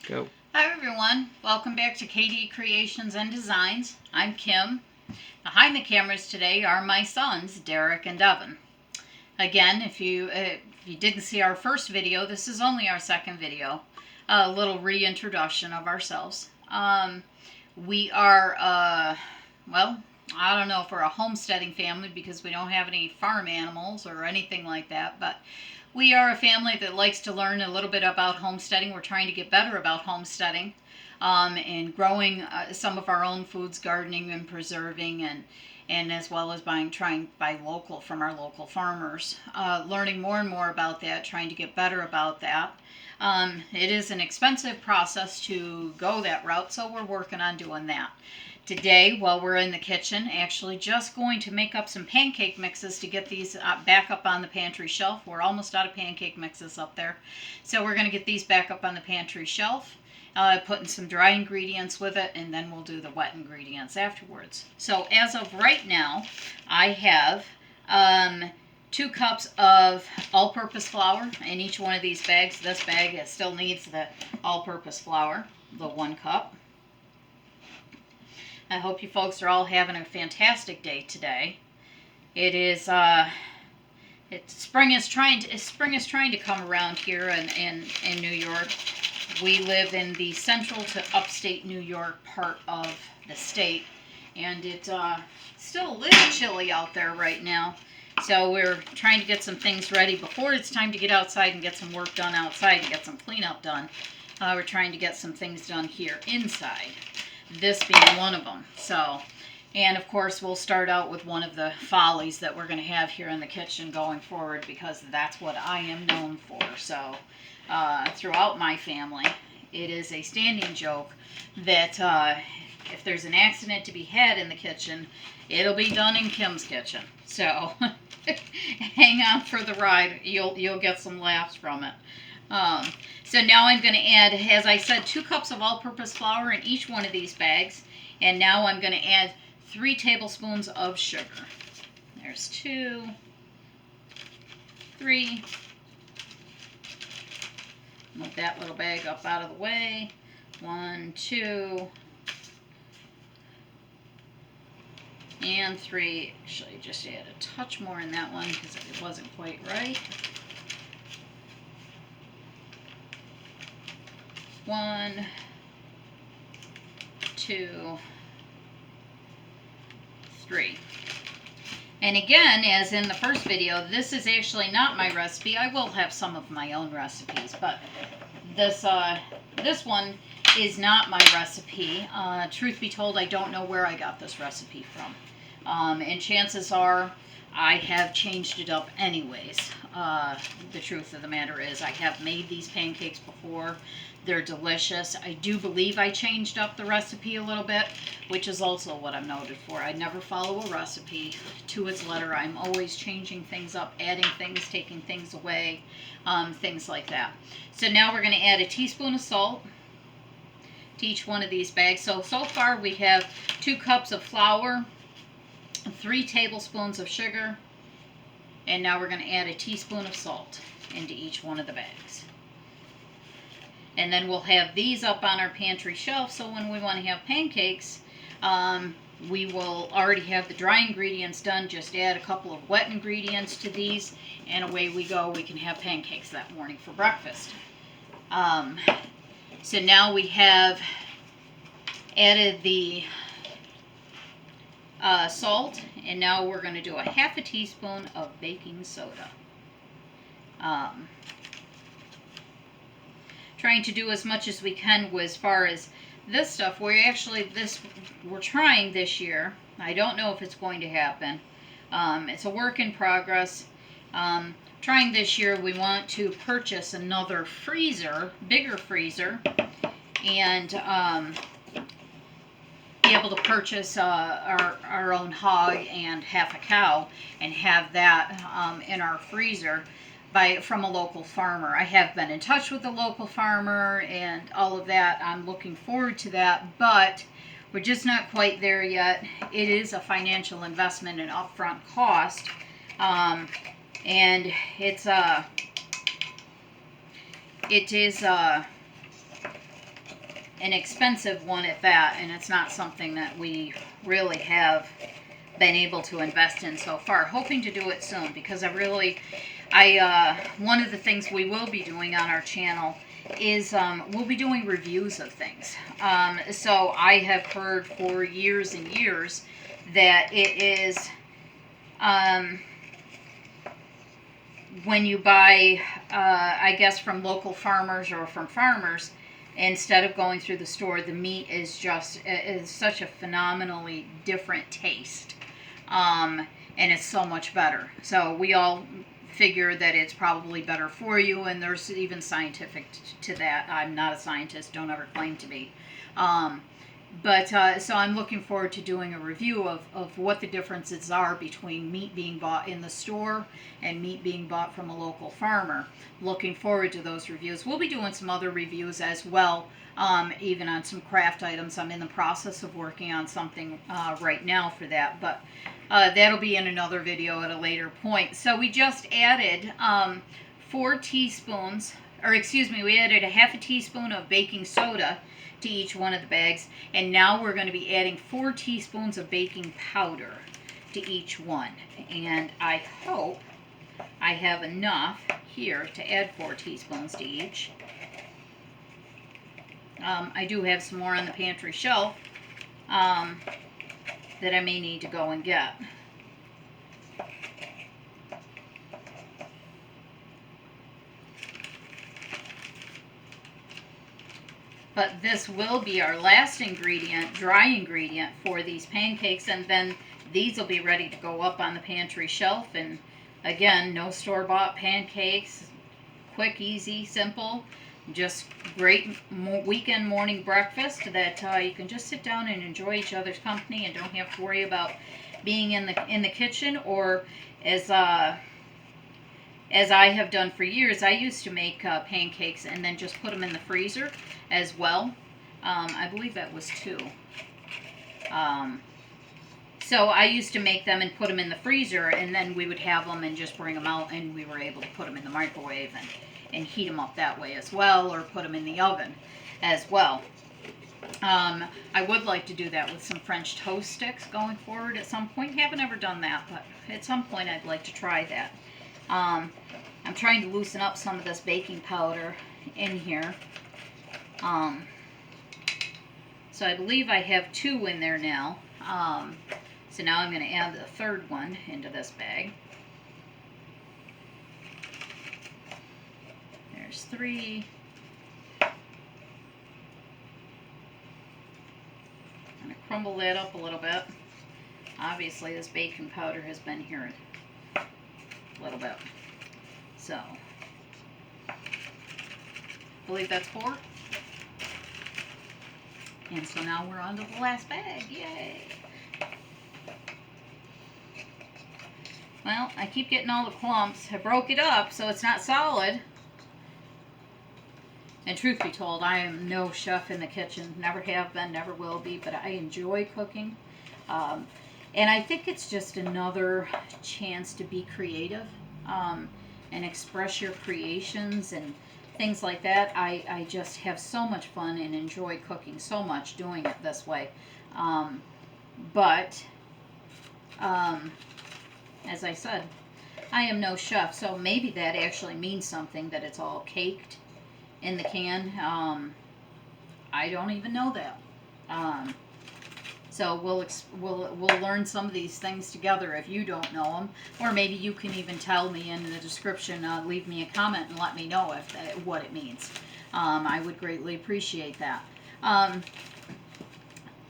Go. Hi everyone, welcome back to KD Creations and Designs. I'm Kim. Behind the cameras today are my sons, Derek and Devin. Again, if you didn't see our first video, this is only our second video. A little reintroduction of ourselves. We are, well, I don't know if we're a homesteading family because we don't have any farm animals or anything like that, but we are a family that likes to learn a little bit about homesteading. We're trying to get better about homesteading and growing some of our own foods, gardening and preserving, and as well as trying to buy local from our local farmers. Learning more and more about that, trying to get better about that. It is an expensive process to go that route, so we're working on doing that. Today, while we're in the kitchen, actually just going to make up some pancake mixes to get these back up on the pantry shelf. We're almost out of pancake mixes up there. So we're going to get these back up on the pantry shelf, putting some dry ingredients with it, and then we'll do the wet ingredients afterwards. So as of right now, I have 2 cups of all-purpose flour in each one of these bags. This bag still needs the all-purpose flour, the 1 cup. I hope you folks are all having a fantastic day today. It is spring is trying to come around here in New York. We live in the central to upstate New York part of the state, and it's still a little chilly out there right now. So we're trying to get some things ready before it's time to get outside and get some work done outside and get some cleanup done. We're trying to get some things done here inside, this being one of them. So, and of course we'll start out with one of the follies that we're going to have here in the kitchen going forward, because that's what I am known for. So throughout my family, it is a standing joke that if there's an accident to be had in the kitchen, it'll be done in Kim's kitchen. So hang on for the ride. You'll get some laughs from it. So now I'm going to add, as I said, 2 cups of all-purpose flour in each one of these bags. And now I'm going to add 3 tablespoons of sugar. There's 2, 3. Move that little bag up out of the way. 1, 2, and 3. Actually, just add a touch more in that one because it wasn't quite right. 1, 2, 3. And again, as in the first video, this is actually not my recipe. I will have some of my own recipes, but this one is not my recipe. Truth be told, I don't know where I got this recipe from. And chances are I have changed it up anyways. The truth of the matter is I have made these pancakes before. They're delicious. I do believe I changed up the recipe a little bit, which is also what I'm noted for. I never follow a recipe to its letter. I'm always changing things up, adding things, taking things away, things like that. So now we're going to add a teaspoon of salt to each one of these bags. So far we have 2 cups of flour, 3 tablespoons of sugar, and now we're going to add a teaspoon of salt into each one of the bags. And then we'll have these up on our pantry shelf, so when we want to have pancakes, we will already have the dry ingredients done. Just add a couple of wet ingredients to these, and away we go. We can have pancakes that morning for breakfast. So now we have added the salt, and now we're going to do a half a teaspoon of baking soda. Trying to do as much as we can as far as this stuff. We're trying this year. I don't know if it's going to happen. It's a work in progress. Trying this year, we want to purchase another freezer, bigger freezer, and be able to purchase our own hog and half a cow and have that in our freezer from a local farmer. I have been in touch with the local farmer and all of that. I'm looking forward to that, but we're just not quite there yet. It is a financial investment and upfront cost, and it is an expensive one at that, and it's not something that we really have been able to invest in so far. Hoping to do it soon, because one of the things we will be doing on our channel is we'll be doing reviews of things. So I have heard for years and years that it is when you buy, I guess, from local farmers or from farmers, instead of going through the store, the meat is such a phenomenally different taste, and it's so much better. So we all figure that it's probably better for you, and there's even scientific to that. I'm not a scientist, don't ever claim to be. So I'm looking forward to doing a review of what the differences are between meat being bought in the store and meat being bought from a local farmer. Looking forward to those reviews. We'll be doing some other reviews as well, even on some craft items. I'm in the process of working on something right now for that, but that'll be in another video at a later point. So we just added 4 teaspoons, or excuse me, we added a half a teaspoon of baking soda to each one of the bags, and now we're going to be adding 4 teaspoons of baking powder to each one, and I hope I have enough here to add 4 teaspoons to each. I do have some more on the pantry shelf that I may need to go and get. But this will be our last ingredient, dry ingredient, for these pancakes, and then these will be ready to go up on the pantry shelf. And again, no store-bought pancakes, quick, easy, simple, just great weekend morning breakfast that you can just sit down and enjoy each other's company and don't have to worry about being in the kitchen. Or as I have done for years, I used to make pancakes and then just put them in the freezer as well. I believe that was 2. So I used to make them and put them in the freezer, and then we would have them and just bring them out, and we were able to put them in the microwave and heat them up that way as well, or put them in the oven as well. I would like to do that with some French toast sticks going forward at some point. Haven't ever done that, but at some point I'd like to try that. I'm trying to loosen up some of this baking powder in here. So I believe I have 2 in there now. So now I'm going to add the 3rd one into this bag. There's 3. I'm going to crumble that up a little bit. Obviously this baking powder has been here a little bit. So, I believe that's 4. And so now we're on to the last bag. Yay! Well, I keep getting all the clumps. I broke it up so it's not solid. And truth be told, I am no chef in the kitchen. Never have been, never will be, but I enjoy cooking. And I think it's just another chance to be creative and express your creations and things like that. I just have so much fun and enjoy cooking so much doing it this way. As I said, I am no chef, so maybe that actually means something, that it's all caked in the can. I don't even know that. So we'll learn some of these things together if you don't know them, or maybe you can even tell me in the description. Leave me a comment and let me know what it means. I would greatly appreciate that.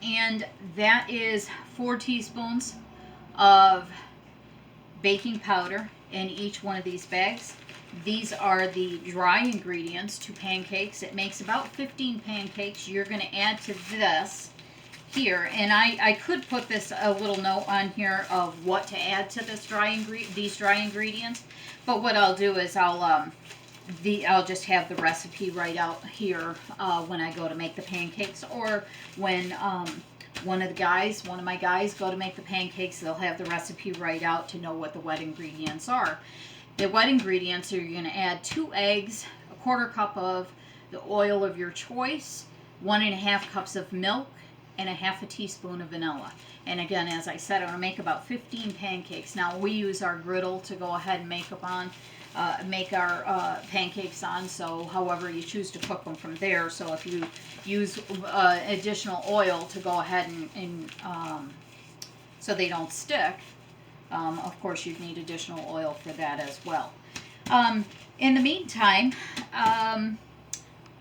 And that is 4 teaspoons of baking powder in each one of these bags. These are the dry ingredients to pancakes. It makes about 15 pancakes. You're going to add to this here, and I could put this a little note on here of what to add to this these dry ingredients, but what I'll do is I'll just have the recipe right out here when I go to make the pancakes, or when one of my guys go to make the pancakes, they'll have the recipe right out to know what the wet ingredients are. The wet ingredients are, you're going to add 2 eggs, a 1/4 cup of the oil of your choice, 1.5 cups of milk, and 1/2 teaspoon of vanilla. And again, as I said, I'm going to make about 15 pancakes. Now we use our griddle to go ahead and make our pancakes on. So however you choose to cook them from there. So if you use additional oil to go ahead and so they don't stick, of course you'd need additional oil for that as well. In the meantime,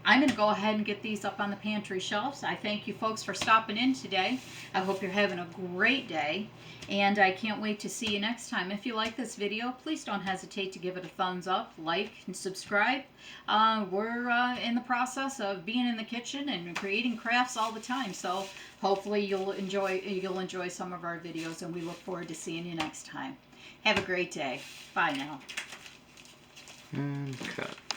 I'm going to go ahead and get these up on the pantry shelves. I thank you folks for stopping in today. I hope you're having a great day, and I can't wait to see you next time. If you like this video, please don't hesitate to give it a thumbs up, like, and subscribe. We're in the process of being in the kitchen and creating crafts all the time, so hopefully you'll enjoy some of our videos, and we look forward to seeing you next time. Have a great day. Bye now. And cut.